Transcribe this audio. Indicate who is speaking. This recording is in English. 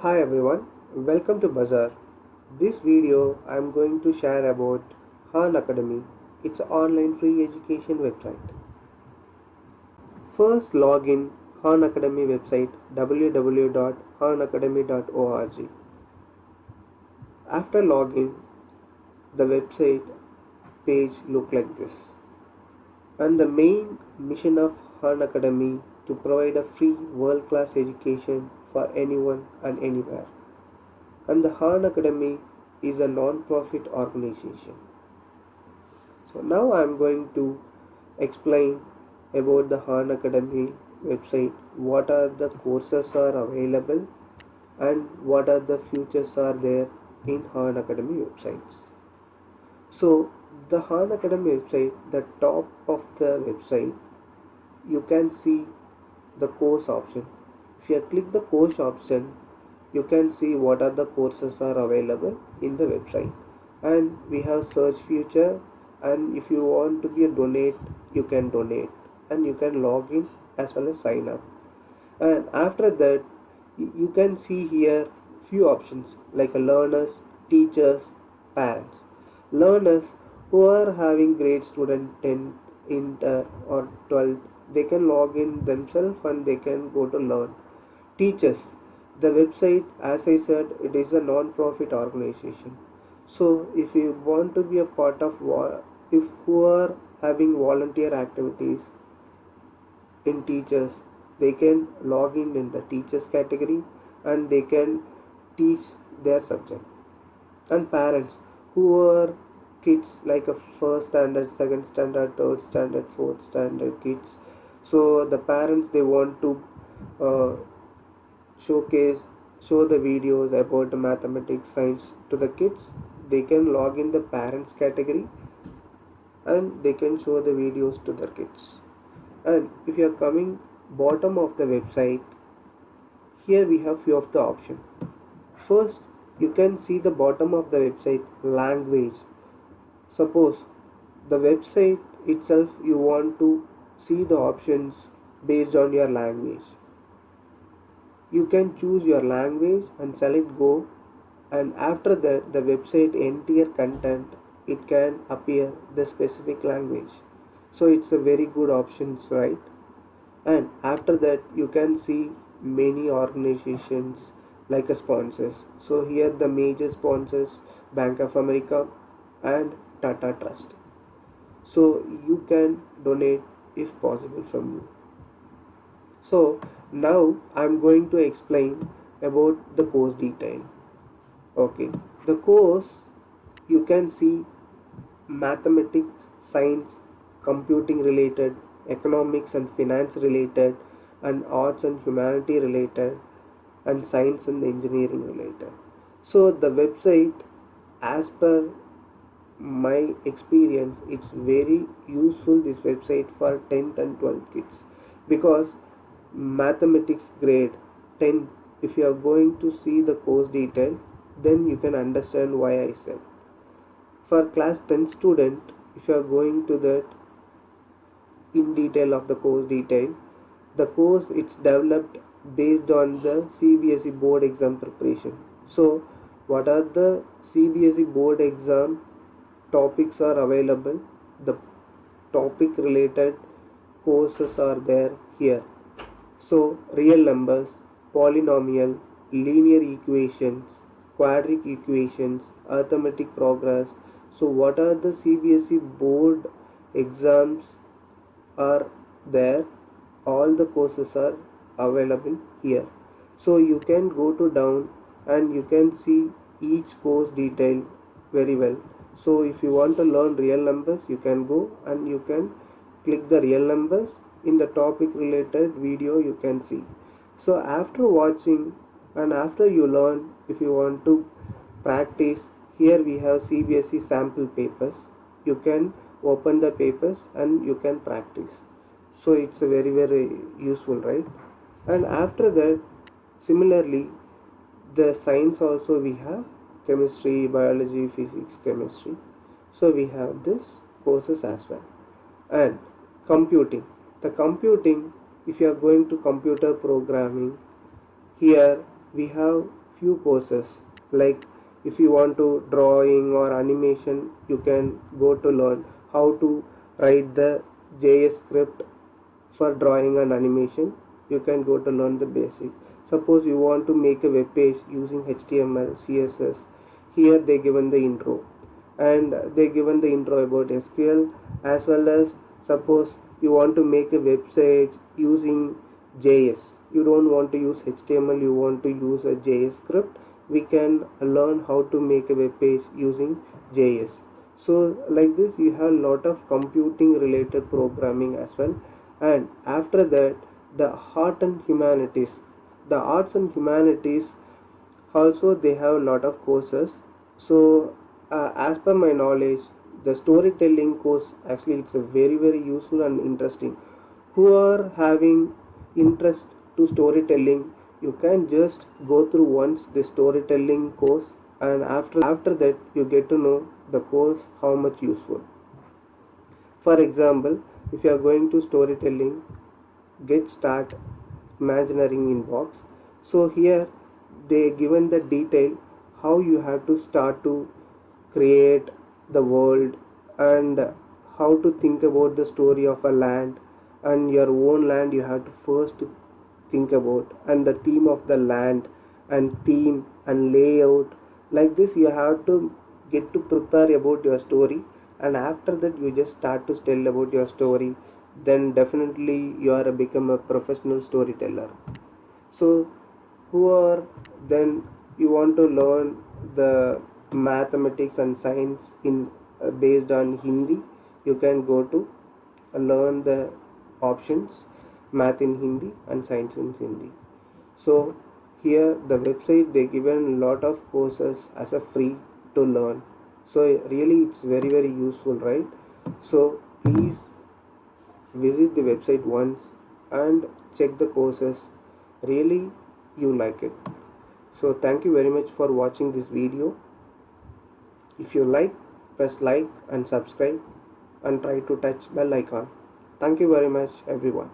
Speaker 1: Hi everyone, welcome to Bazaar. This video I am going to share about Han Academy. It's an online free education website. First log in Han Academy website www.hanacademy.org. After login, the website page look like this. And the main mission of Han Academy to provide a free world-class education for anyone and anywhere. And the Han Academy is a non-profit organization. So now I am going to explain about the Han Academy website, what are the courses are available and what are the futures are there in Han Academy websites. So the Han Academy website, the top of the website, you can see the course option. If you click the course option, you can see what are the courses are available in the website, and we have search feature, and if you want to be a donate, you can donate and you can log in as well as sign up. And after that, you can see here few options like learners, teachers, parents. Learners who are having grade student 10th, inter or 12th, they can log in themselves and they can go to learn. Teachers, the website, as I said, it is a non-profit organization. So if you want to be a part of if who are having volunteer activities in teachers, they can log in the teachers category and they can teach their subject. And parents who are kids like a first standard, second standard, third standard, fourth standard kids, so the parents, they want to uh, showcase show the videos about the mathematics science to the kids, they can log in the parents category and they can show the videos to their kids. And if you are coming bottom of the website, here we have few of the option. First, you can see the bottom of the website language. Suppose the website itself, you want to see the options based on your language, you can choose your language and select go, and after that the website entire content, it can appear the specific language. So it's a very good options, right? And after that you can see many organizations like a sponsors. So here the major sponsors, Bank of America and Tata Trust. So you can donate if possible from you. So now I'm going to explain about the course detail. Okay, the course, you can see mathematics, science, computing related, economics and finance related, and arts and humanity related, and science and engineering related. So the website, as per my experience, it's very useful, this website, for 10th and 12th kids, because mathematics grade 10, if you are going to see the course detail, then you can understand why I said. For class 10 student, if you are going to that in detail of the course detail, the course, it's developed based on the CBSE board exam preparation. So what are the CBSE board exam topics are available, the topic related courses are there here. So real numbers, polynomial, linear equations, quadratic equations, arithmetic progress. So what are the CBSE board exams are there, all the courses are available here. So you can go to down and you can see each course detail very well. So if you want to learn real numbers, you can go and you can click the real numbers. In the topic related video, you can see. So after watching and after you learn, if you want to practice, here we have CBSE sample papers. You can open the papers and you can practice. So it's a very useful, right? And after that, similarly, the science also we have chemistry, biology, physics, chemistry. So we have this courses as well. And computing, the computing, if you are going to computer programming, here we have few courses. Like if you want to drawing or animation, you can go to learn how to write the JS script for drawing and animation. You can go to learn the basic. Suppose you want to make a web page using HTML, CSS. Here they given the intro, and they given the intro about SQL, as well as suppose you want to make a website using JS. You don't want to use HTML, you want to use a JS script. We can learn how to make a web page using JS. So like this you have a lot of computing related programming as well. And after that, the art and humanities, the arts and humanities also they have a lot of courses. So as per my knowledge, the storytelling course actually it's a very useful and interesting. Who are having interest to storytelling, you can just go through once the storytelling course, and after that you get to know the course how much useful. For example, if you are going to storytelling, get start imagineering inbox. So here they given the detail how you have to start to create the world, and how to think about the story of a land, and your own land you have to first think about, and the theme of the land, and theme and layout. Like this you have to get to prepare about your story, and after that you just start to tell about your story. Then definitely you are become a professional storyteller. So who are then you want to learn the mathematics and science in based on Hindi, you can go to learn the options math in Hindi and science in Hindi. So here the website they given lot of courses as a free to learn. So really it's very useful, right? So please visit the website once and check the courses. Really you like it. So thank you very much for watching this video. If you like, press like and subscribe, and try to touch bell icon. Thank you very much everyone.